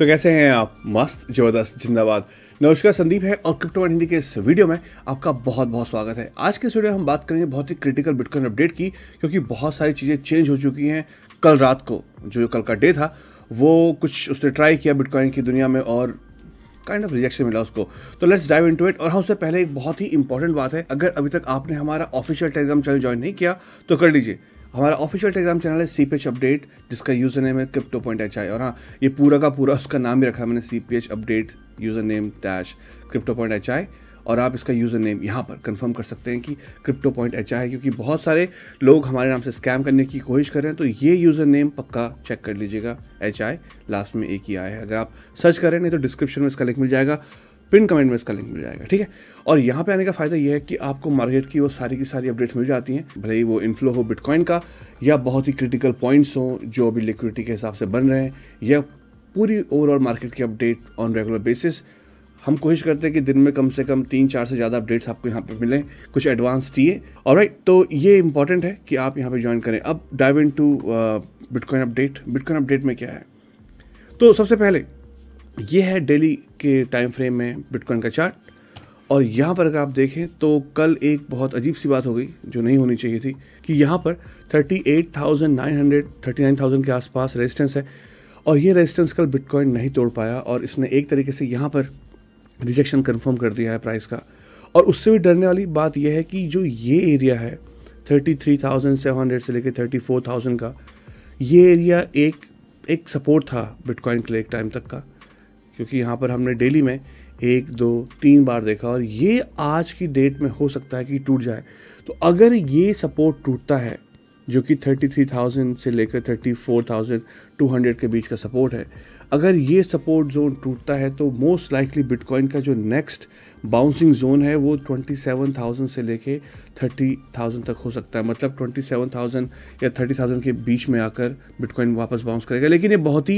तो कैसे हैं आप? मस्त, जबरदस्त, जिंदाबाद। नमस्कार, संदीप है और क्रिप्टो हिंदी के इस वीडियो में आपका बहुत बहुत स्वागत है। आज के इस वीडियो में हम बात करेंगे बहुत ही क्रिटिकल बिटकॉइन अपडेट की, क्योंकि बहुत सारी चीज़ें चेंज हो चुकी हैं। कल रात को जो कल का डे था वो कुछ उसने ट्राई किया बिटकॉइन की दुनिया में और काइंड ऑफ रिजेक्शन मिला उसको। तो लेट्स डाइव इनटू इट। और हाँ, उससे पहले एक बहुत ही इंपॉर्टेंट बात है, अगर अभी तक आपने हमारा ऑफिशियल टेलीग्राम चैनल ज्वाइन नहीं किया तो कर लीजिए। हमारा ऑफिशियल टेलीग्राम चैनल है CPH अपडेट, जिसका यूज़र नेम है crypto.hi। और हाँ, ये पूरा का पूरा उसका नाम भी रखा है मैंने, CPH update user name -crypto.hi। और आप इसका यूज़र नेम यहाँ पर कंफर्म कर सकते हैं कि crypto.hi है, क्योंकि बहुत सारे लोग हमारे नाम से स्कैम करने की कोशिश कर रहे हैं। तो ये यूज़र नेम पक्का चेक कर लीजिएगा, HI लास्ट में एक ही आया है। अगर आप सर्च करें, नहीं तो डिस्क्रिप्शन में इसका लिंक मिल जाएगा, पिन कमेंट में इसका लिंक मिल जाएगा, ठीक है। और यहाँ पे आने का फ़ायदा ये है कि आपको मार्केट की वो सारी की सारी अपडेट्स मिल जाती हैं, भले ही वो इन्फ्लो हो बिटकॉइन का या बहुत ही क्रिटिकल पॉइंट्स हो जो अभी लिक्विडिटी के हिसाब से बन रहे हैं, या पूरी ओवरऑल मार्केट की अपडेट ऑन रेगुलर बेसिस। हम कोशिश करते हैं कि दिन में कम से कम 3-4 से ज़्यादा अपडेट्स आपको यहाँ पर मिलें, कुछ एडवांस चाहिए। ऑलराइट, तो ये इंपॉर्टेंट है कि आप यहाँ पे ज्वाइन करें। अब dive into bitcoin update. Bitcoin update में क्या है, तो सबसे पहले ये है डेली के टाइम फ्रेम में बिटकॉइन का चार्ट। और यहाँ पर अगर आप देखें तो कल एक बहुत अजीब सी बात हो गई जो नहीं होनी चाहिए थी, कि यहाँ पर 38,900 39,000 के आसपास रेजिस्टेंस है, और ये रेजिस्टेंस कल बिटकॉइन नहीं तोड़ पाया और इसने एक तरीके से यहाँ पर रिजेक्शन कंफर्म कर दिया है प्राइस का। और उससे भी डरने वाली बात यह है कि जो ये एरिया है 33,700 से लेकर 34,000 का, ये एरिया एक सपोर्ट था बिटकॉइन के लिए एक टाइम तक का, क्योंकि यहाँ पर हमने डेली में 1, 2, 3 बार देखा, और ये आज की डेट में हो सकता है कि टूट जाए। तो अगर ये सपोर्ट टूटता है, जो कि 33,000 से लेकर 34,200 के बीच का सपोर्ट है, अगर ये सपोर्ट जोन टूटता है तो मोस्ट लाइकली बिटकॉइन का जो नेक्स्ट बाउंसिंग जोन है वो 27,000 से लेके 30,000 तक हो सकता है। मतलब 27,000 या 30,000 के बीच में आकर बिटकॉइन वापस बाउंस करेगा। लेकिन ये बहुत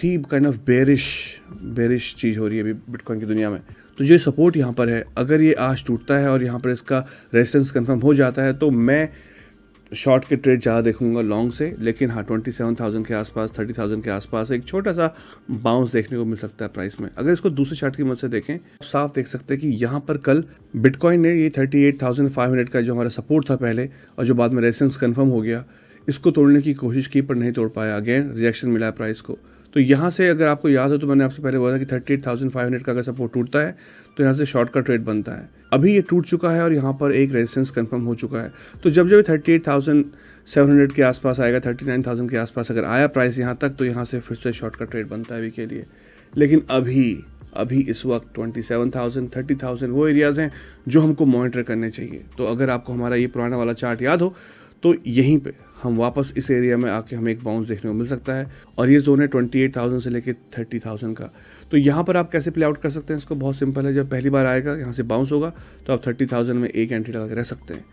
ही काइंड ऑफ बेरिश चीज़ हो रही है अभी बिटकॉइन की दुनिया में। तो जो सपोर्ट यहाँ पर है, अगर ये आज टूटता है और यहाँ पर इसका रेजिस्टेंस कंफर्म हो जाता है, तो मैं शॉर्ट के ट्रेड ज़्यादा देखूंगा लॉन्ग से। लेकिन हाँ, 27,000 के आसपास, 30,000 के आसपास एक छोटा सा बाउंस देखने को मिल सकता है प्राइस में। अगर इसको दूसरे चार्ट की मदद से देखें, साफ देख सकते हैं कि यहाँ पर कल बिटकॉइन ने ये 38,500 का जो हमारा सपोर्ट था पहले, और जो बाद में रेजिस्टेंस कंफर्म हो गया, इसको तोड़ने की कोशिश की पर नहीं तोड़ पाया। अगेन रिजेक्शन मिला है प्राइस को। तो यहाँ से अगर आपको याद हो तो मैंने आपसे पहले बोला था कि 38,500 का अगर सपोर्ट टूटता है तो यहाँ से शॉर्ट का ट्रेड बनता है। अभी ये टूट चुका है और यहाँ पर एक रेजिस्टेंस कंफर्म हो चुका है। तो जब 38,700 के आसपास आएगा, 39,000 के आसपास अगर आया प्राइस यहाँ तक, तो यहाँ से फिर से शॉर्ट का ट्रेड बनता है अभी के लिए। लेकिन अभी इस वक्त 27,000, 30,000 वो एरियाज़ हैं जो हमको मॉनिटर करने चाहिए। तो अगर आपको हमारा ये पुराना वाला चार्ट याद हो तो यहीं पे हम वापस इस एरिया में आके हमें एक बाउंस देखने को मिल सकता है, और ये जोन है 28,000 से लेके 30,000 का। तो यहाँ पर आप कैसे प्ले आउट कर सकते हैं इसको? बहुत सिंपल है। जब पहली बार आएगा यहाँ से बाउंस होगा तो आप 30,000 में एक एंट्री लगा के रह सकते हैं,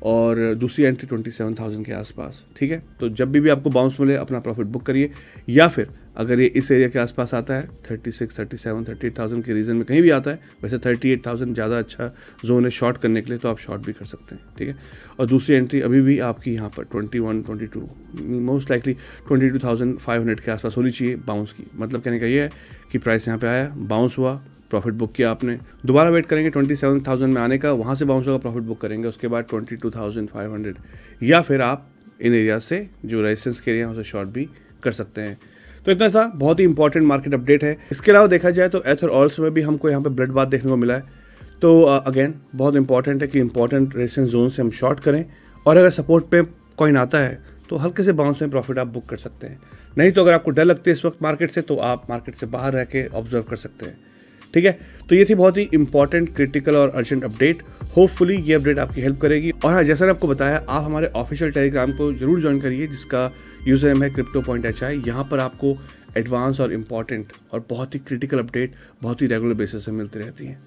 और दूसरी एंट्री 27,000 के आसपास, ठीक है। तो जब भी आपको बाउंस मिले अपना प्रॉफिट बुक करिए, या फिर अगर ये इस एरिया के आसपास आता है 36, 37, 38,000 के रीजन में कहीं भी आता है, वैसे 38,000 ज़्यादा अच्छा जोन है शॉर्ट करने के लिए, तो आप शॉर्ट भी कर सकते हैं, ठीक है। और दूसरी एंट्री अभी भी आपकी यहाँ पर 21, 22, मोस्ट लाइकली 22,500 के आसपास होनी चाहिए बाउंस की। मतलब कहने का ये है कि प्राइस यहाँ पे आया, बाउंस हुआ, प्रॉफिट बुक किया आपने, दोबारा वेट करेंगे 27,000 में आने का, वहाँ से बाउंस होगा, प्रॉफिट बुक करेंगे, उसके बाद 22,500, या फिर आप इन एरिया से जो रेजिस्टेंस के एरिया उसे शॉर्ट भी कर सकते हैं। तो इतना था, बहुत ही इंपॉर्टेंट मार्केट अपडेट है। इसके अलावा देखा जाए तो एथर ऑल्स में भी हमको यहाँ पे ब्लड बाथ देखने को मिला है। तो अगेन बहुत इंपॉर्टेंट है कि इंपॉर्टेंट रेजिस्टेंस जोन से हम शॉर्ट करें, और अगर सपोर्ट पे कॉइन आता है तो हल्के से बाउंस में प्रॉफिट आप बुक कर सकते हैं। नहीं तो अगर आपको डर लगती है इस वक्त मार्केट से, तो आप मार्केट से बाहर रह के ऑब्जर्व कर सकते हैं, ठीक है। तो ये थी बहुत ही इंपॉर्टेंट, क्रिटिकल और अर्जेंट अपडेट। होपफुली ये अपडेट आपकी हेल्प करेगी। और हाँ, जैसा मैंने आपको बताया, आप हमारे ऑफिशियल टेलीग्राम को जरूर ज्वाइन करिए, जिसका यूजर नेम है crypto.hi। यहाँ पर आपको एडवांस और इम्पॉर्टेंट और बहुत ही क्रिटिकल अपडेट बहुत ही रेगुलर बेसिस से मिलती रहती हैं,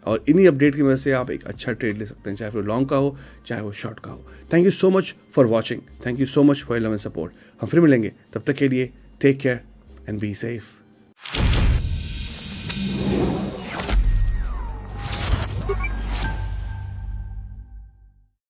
और इन्हीं अपडेट की वजह से आप एक अच्छा ट्रेड ले सकते हैं, चाहे वो लॉन्ग का हो चाहे वो शॉर्ट का हो। Thank you so much for watching, thank you so much for love and support. हम फिर मिलेंगे, तब तक के लिए take care and be safe.